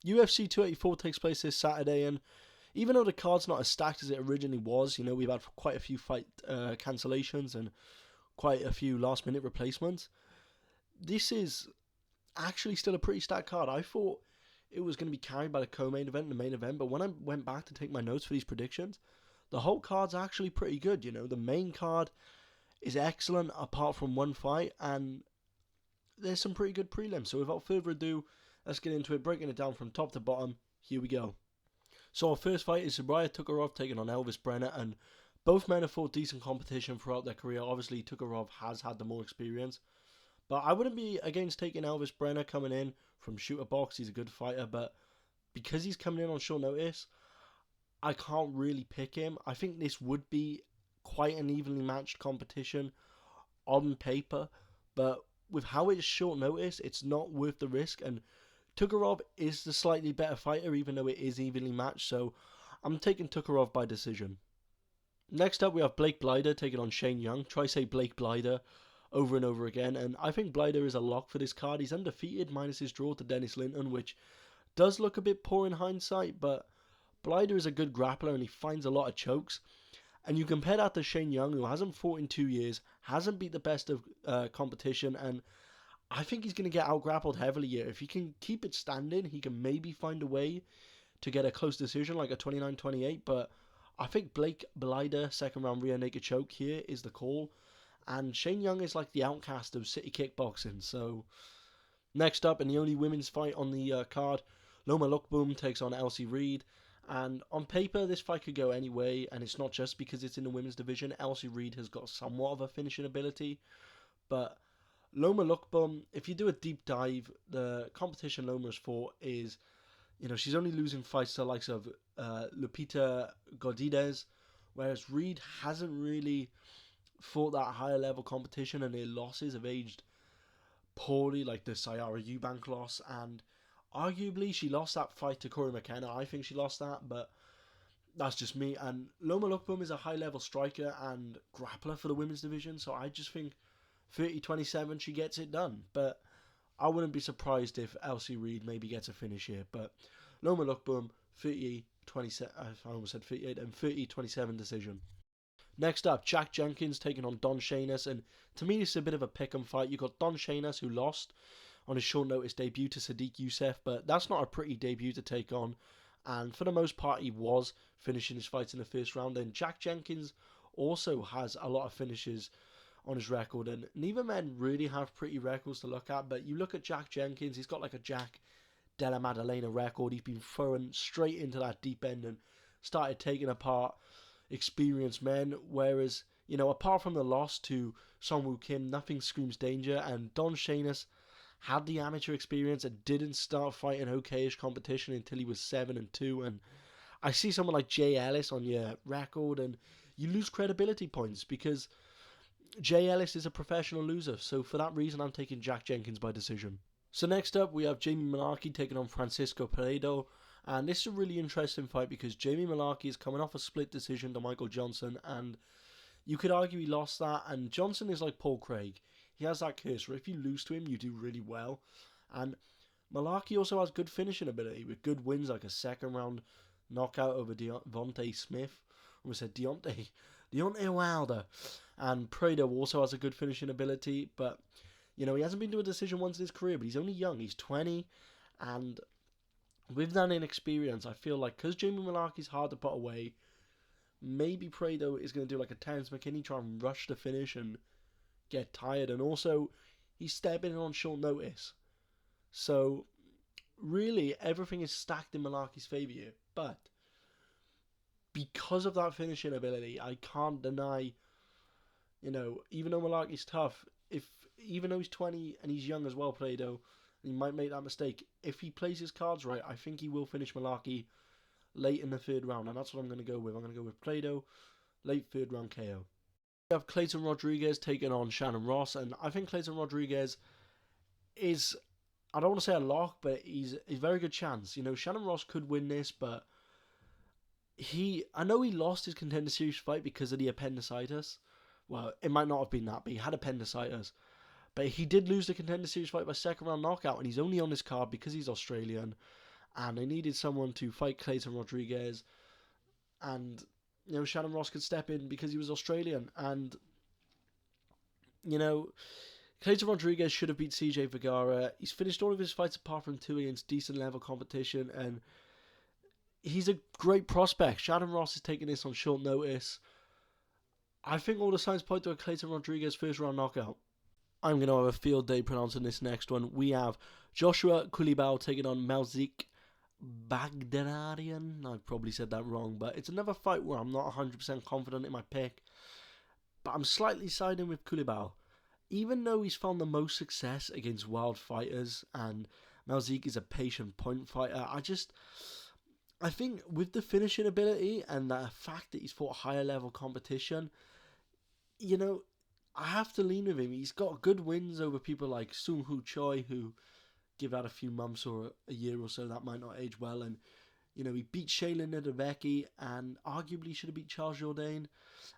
UFC 284 takes place this Saturday, and even though the card's not as stacked as it originally was, we've had quite a few fight cancellations and quite a few last-minute replacements. This is actually still a pretty stacked card. I thought it was going to be carried by the co-main event and the main event, but when I went back to take my notes for these predictions, the whole card's actually pretty good. The main card is excellent apart from one fight, and there's some pretty good prelims. So without further ado, let's get into it, breaking it down from top to bottom. Here we go. So our first fight is Zabryah Tukhugov taking on Elvis Brenner, and both men have fought decent competition throughout their career. Obviously, Tukhugov has had the more experience, but I wouldn't be against taking Elvis Brenner coming in from Shooter Box. He's a good fighter, but because he's coming in on short notice, I can't really pick him. I think this would be quite an evenly matched competition on paper, but with how it's short notice, it's not worth the risk, and Tukhugov is the slightly better fighter, even though it is evenly matched, so I'm taking Tukhugov by decision. Next up, we have Blake Blider taking on Shane Young. Try say Blake Blider over and over again, and I think Blider is a lock for this card. He's undefeated minus his draw to Dennis Linton, which does look a bit poor in hindsight, but Blider is a good grappler and he finds a lot of chokes. And you compare that to Shane Young, who hasn't fought in 2 years, hasn't beat the best of competition, and I think he's going to get out-grappled heavily here. If he can keep it standing, he can maybe find a way to get a close decision, like a 29-28, but I think Blake Blider, second-round rear naked choke here is the call, and Shane Young is like the outcast of city kickboxing. So next up, in the only women's fight on the card, Loma Lookboom takes on Elsie Reed. And on paper, this fight could go any way, and it's not just because it's in the women's division. Elsie Reed has got somewhat of a finishing ability, but Loma Lookboom, if you do a deep dive, the competition Loma has fought is, she's only losing fights to the likes of Lupita Godinez, whereas Reed hasn't really fought that higher level competition, and their losses have aged poorly, like the Sayara Eubank loss, and arguably she lost that fight to Corey McKenna. I think she lost that, but that's just me. And Loma Lookboom is a high level striker and grappler for the women's division, so I just think 30-27 she gets it done. But I wouldn't be surprised if Elsie Reed maybe gets a finish here. But Loma Lookboom 30-27, I almost said 38, and 30-27 decision. Next up, Jack Jenkins taking on Don Shainis, and to me this is a bit of a pick 'em fight. You got Don Shainis, who lost on his short notice debut to Sadiq Youssef, but that's not a pretty debut to take on, and for the most part he was finishing his fights in the first round. And Jack Jenkins also has a lot of finishes on his record, and neither men really have pretty records to look at, but you look at Jack Jenkins, he's got like a Jack Della Maddalena record. He's been thrown straight into that deep end and started taking apart experienced men, whereas, apart from the loss to Songwoo Kim, nothing screams danger, and Don Shainis had the amateur experience and didn't start fighting okayish competition until he was 7-2, and I see someone like Jay Ellis on your record and you lose credibility points because Jay Ellis is a professional loser, so for that reason I'm taking Jack Jenkins by decision. So next up we have Jamie Malarkey taking on Francisco Prado, and this is a really interesting fight because Jamie Malarkey is coming off a split decision to Michael Johnson, and you could argue he lost that, and Johnson is like Paul Craig. He has that curse where if you lose to him, you do really well. And Malarkey also has good finishing ability with good wins like a second round knockout over Devontae Smith. I almost said Deontay Wilder. And Prado also has a good finishing ability, but he hasn't been to a decision once in his career, but he's only young. He's 20, and with that inexperience, I feel like because Jamie Malarkey's hard to put away, maybe Prado is going to do like a Terence McKinney, try and rush the finish and get tired, and also he's stepping in on short notice. So really everything is stacked in Malarkey's favour here, but because of that finishing ability, I can't deny, even though Malarkey's tough, even though he's 20 and he's young as well, Prado, he might make that mistake. If he plays his cards right, I think he will finish Malarkey late in the third round, and that's what I'm going to go with. I'm going to go with Prado, late third round KO. We have Clayton Rodriguez taking on Shannon Ross, and I think Clayton Rodriguez is, I don't want to say a lock, but he's a very good chance. Shannon Ross could win this, but I know he lost his Contender Series fight because of the appendicitis. Well, it might not have been that, but he had appendicitis. But he did lose the Contender Series fight by second round knockout, and he's only on this card because he's Australian. and they needed someone to fight Clayton Rodriguez, and Shannon Ross could step in because he was Australian, and Clayton Rodriguez should have beat CJ Vergara. He's finished all of his fights apart from 2 against decent level competition, and he's a great prospect. Shannon Ross is taking this on short notice. I think all the signs point to a Clayton Rodriguez first round knockout. I'm going to have a field day pronouncing this next one. We have Joshua Kulibao taking on Malzik Bagdadarian. I probably said that wrong, but it's another fight where I'm not 100% confident in my pick. But I'm slightly siding with Kulibao. Even though he's found the most success against wild fighters, and Malzik is a patient point fighter, I think with the finishing ability and the fact that he's fought higher level competition, I have to lean with him. He's got good wins over people like Sung Hoo Choi, who give that a few months or a year or so, that might not age well. And, he beat Shaylin Nadevecki and arguably should have beat Charles Jourdain.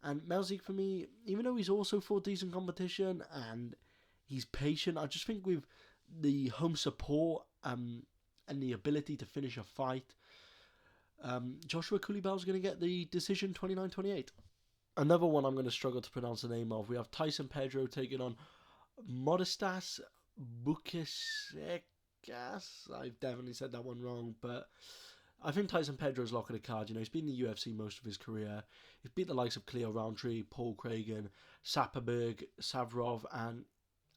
And Malzik, for me, even though he's also fought decent competition and he's patient, I just think with the home support and the ability to finish a fight, Joshua Kulibao is going to get the decision 29-28. Another one I'm going to struggle to pronounce the name of. We have Tyson Pedro taking on Modestas Bukasekas. I've definitely said that one wrong, but I think Tyson Pedro's lock of the card. He's been in the UFC most of his career. He's beat the likes of Cleo Roundtree, Paul Cragen, Sapperberg, Savrov, and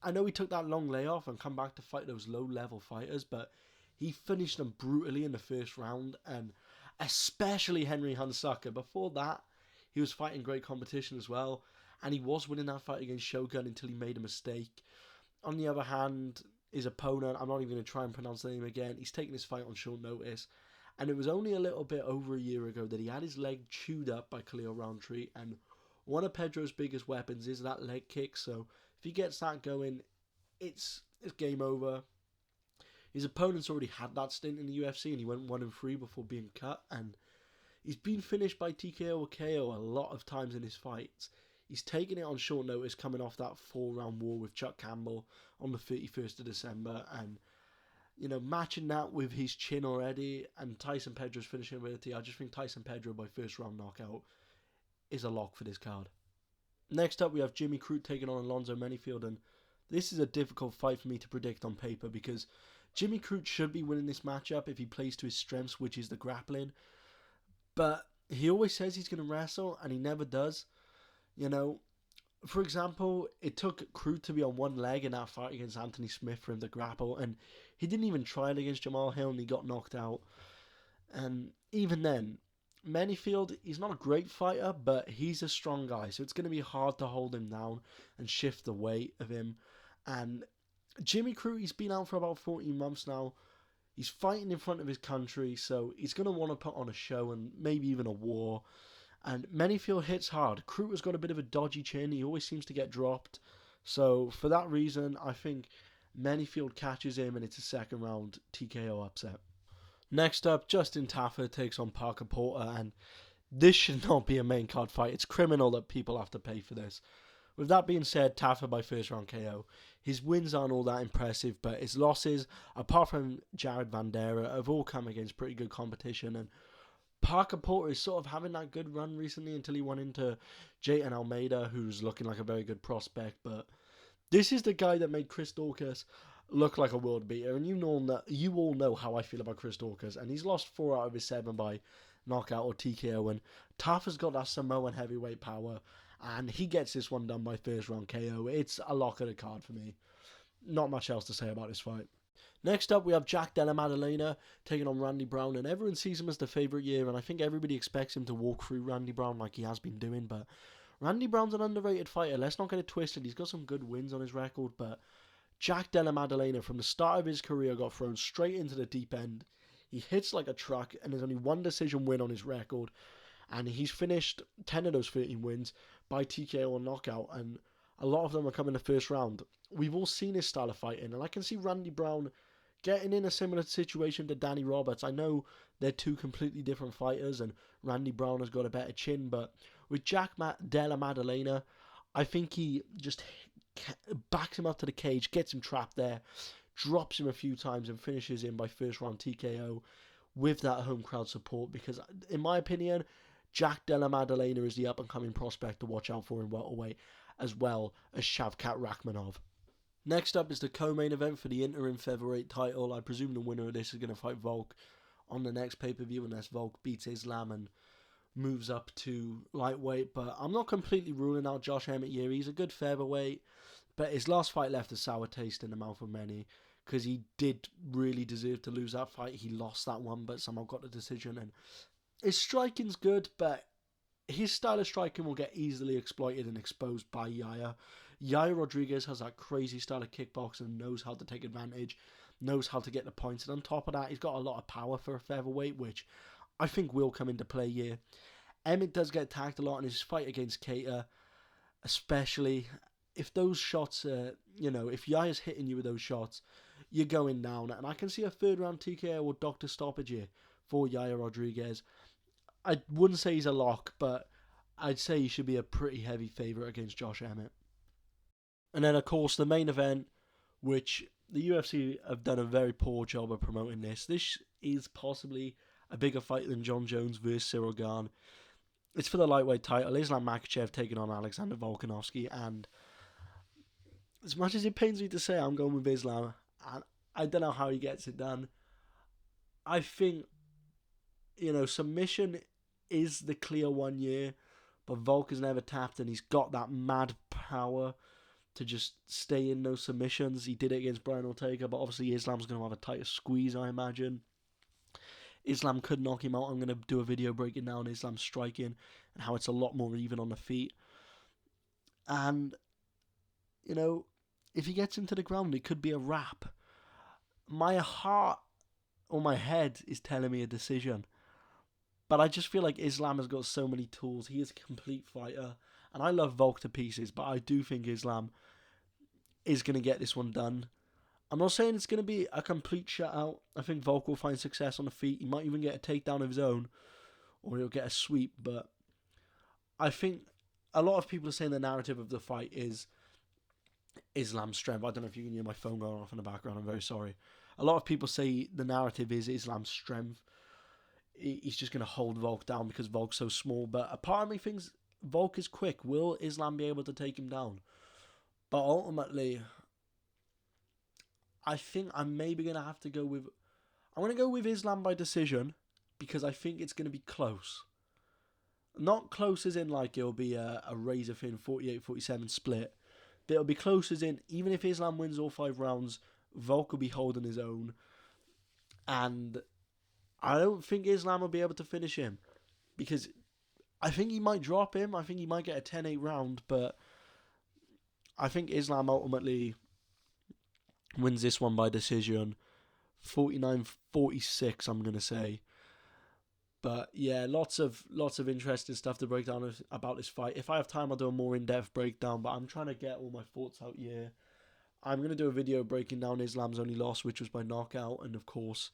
I know he took that long layoff and come back to fight those low-level fighters, but he finished them brutally in the first round, and especially Henry Hunsucker. Before that, he was fighting great competition as well, and he was winning that fight against Shogun until he made a mistake. On the other hand, his opponent, I'm not even going to try and pronounce the name again, he's taking his fight on short notice, and it was only a little bit over a year ago that he had his leg chewed up by Khalil Roundtree, and one of Pedro's biggest weapons is that leg kick, so if he gets that going, it's game over. His opponent's already had that stint in the UFC, and he went 1-3 before being cut, and he's been finished by TKO or KO a lot of times in his fights. He's taken it on short notice, coming off that 4-round war with Chuck Campbell on the 31st of December, and matching that with his chin already and Tyson Pedro's finishing ability, I just think Tyson Pedro by first round knockout is a lock for this card. Next up, we have Jimmy Crute taking on Alonzo Menifield, and this is a difficult fight for me to predict on paper because Jimmy Crute should be winning this matchup if he plays to his strengths, which is the grappling. But he always says he's going to wrestle, and he never does. For example, it took Crute to be on one leg in that fight against Anthony Smith for him to grapple, and he didn't even try it against Jamal Hill, and he got knocked out. And even then, Menifield, he's not a great fighter, but he's a strong guy, so it's going to be hard to hold him down and shift the weight of him. And Jimmy Crute, he's been out for about 14 months now. He's fighting in front of his country, so he's going to want to put on a show and maybe even a war. And Menifield hits hard. Crute has got a bit of a dodgy chin. He always seems to get dropped. So for that reason, I think Menifield catches him and it's a second round TKO upset. Next up, Justin Tafa takes on Parker Porter, and this should not be a main card fight. It's criminal that people have to pay for this. With that being said, Tafa by first round KO. His wins aren't all that impressive, but his losses, apart from Jared Vandera, have all come against pretty good competition. And Parker Porter is sort of having that good run recently until he went into Jayton Almeida, who's looking like a very good prospect. But this is the guy that made Chris Daukaus look like a world beater. And you all know how I feel about Chris Daukaus. And he's lost 4 out of his 7 by knockout or TKO. And Tafa's got that Samoan heavyweight power. And he gets this one done by first round KO. It's a lock of the card for me. Not much else to say about this fight. Next up, we have Jack Della Maddalena taking on Randy Brown, and everyone sees him as the favourite year, and I think everybody expects him to walk through Randy Brown like he has been doing, but Randy Brown's an underrated fighter. Let's not get it twisted. He's got some good wins on his record, but Jack Della Maddalena, from the start of his career, got thrown straight into the deep end. He hits like a truck, and there's only one decision win on his record, and he's finished 10 of those 13 wins by TKO or knockout, and a lot of them are coming in the first round. We've all seen his style of fighting, and I can see Randy Brown getting in a similar situation to Danny Roberts. I know they're two completely different fighters, and Randy Brown has got a better chin, but with Jack Della Maddalena, I think he just backs him up to the cage, gets him trapped there, drops him a few times and finishes him by first round TKO with that home crowd support, because in my opinion, Jack Della Maddalena is the up and coming prospect to watch out for in welterweight, as well as Shavkat Rakhmonov. Next up is the co-main event for the interim featherweight title. I presume the winner of this is going to fight Volk on the next pay-per-view, unless Volk beats Islam and moves up to lightweight. But I'm not completely ruling out Josh Emmett here. He's a good featherweight, but his last fight left a sour taste in the mouth of many, because he did really deserve to lose that fight. He lost that one, but somehow got the decision. And his striking's good, but his style of striking will get easily exploited and exposed by Yair. Yair Rodriguez has that crazy style of kickboxing and knows how to take advantage, knows how to get the points. And on top of that, he's got a lot of power for a featherweight, which I think will come into play here. Emmett does get tagged a lot in his fight against Cater, especially if those shots, if Yair's hitting you with those shots, you're going down. And I can see a third round TKO or doctor stoppage here for Yair Rodriguez. I wouldn't say he's a lock, but I'd say he should be a pretty heavy favourite against Josh Emmett. And then, of course, the main event, which the UFC have done a very poor job of promoting this. This is possibly a bigger fight than John Jones versus Cyril Gane. It's for the lightweight title. Islam Makhachev taking on Alexander Volkanovski. And as much as it pains me to say, I'm going with Islam. And I don't know how he gets it done. I think, submission is the clear one here. But Volk has never tapped, and he's got that mad power to just stay in those submissions. He did it against Brian Ortega, but obviously Islam's going to have a tighter squeeze, I imagine. Islam could knock him out. I'm going to do a video breaking down Islam's striking and how it's a lot more even on the feet. And, if he gets into the ground, it could be a wrap. My heart or my head is telling me a decision. But I just feel like Islam has got so many tools. He is a complete fighter. And I love Volk to pieces, but I do think Islam is going to get this one done. I'm not saying it's going to be a complete shutout. I think Volk will find success on the feet. He might even get a takedown of his own, or he'll get a sweep. But I think a lot of people are saying the narrative of the fight is Islam's strength. I don't know if you can hear my phone going off in the background. I'm very sorry. A lot of people say the narrative is Islam's strength. He's just going to hold Volk down because Volk's so small. But a part of me thinks Volk is quick. Will Islam be able to take him down? But ultimately, I think I'm maybe going to have to go with... I'm going to go with Islam by decision because I think it's going to be close. Not close as in like it'll be a razor-thin 48-47 split. But it'll be close as in even if Islam wins all 5 rounds, Volk will be holding his own. And I don't think Islam will be able to finish him because I think he might drop him. I think he might get a 10-8 round, but I think Islam ultimately wins this one by decision. 49-46, I'm going to say. But yeah, lots of interesting stuff to break down about this fight. If I have time, I'll do a more in-depth breakdown, but I'm trying to get all my thoughts out here. I'm going to do a video breaking down Islam's only loss, which was by knockout, and of course,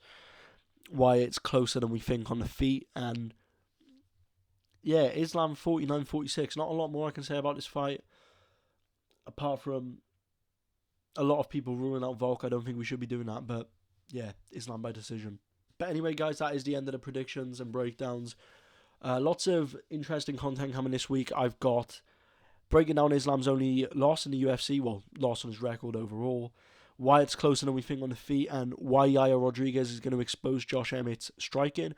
why it's closer than we think on the feet. And yeah, Islam 49-46. Not a lot more I can say about this fight. Apart from a lot of people ruling out Volk. I don't think we should be doing that. But yeah, Islam by decision. But anyway, guys, that is the end of the predictions and breakdowns. Lots of interesting content coming this week. I've got breaking down Islam's only loss in the UFC. Well, loss on his record overall. Why it's closer than we think on the feet. And why Yair Rodriguez is going to expose Josh Emmett's striking.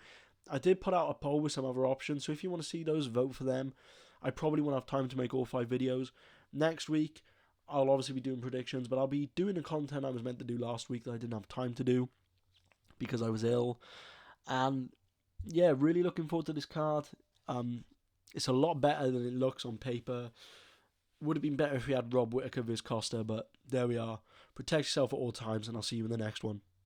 I did put out a poll with some other options. So if you want to see those, vote for them. I probably won't have time to make all 5 videos. Next week, I'll obviously be doing predictions, but I'll be doing the content I was meant to do last week that I didn't have time to do because I was ill. And yeah, really looking forward to this card. It's a lot better than it looks on paper. Would have been better if we had Rob Whittaker versus Costa, but there we are. Protect yourself at all times, and I'll see you in the next one.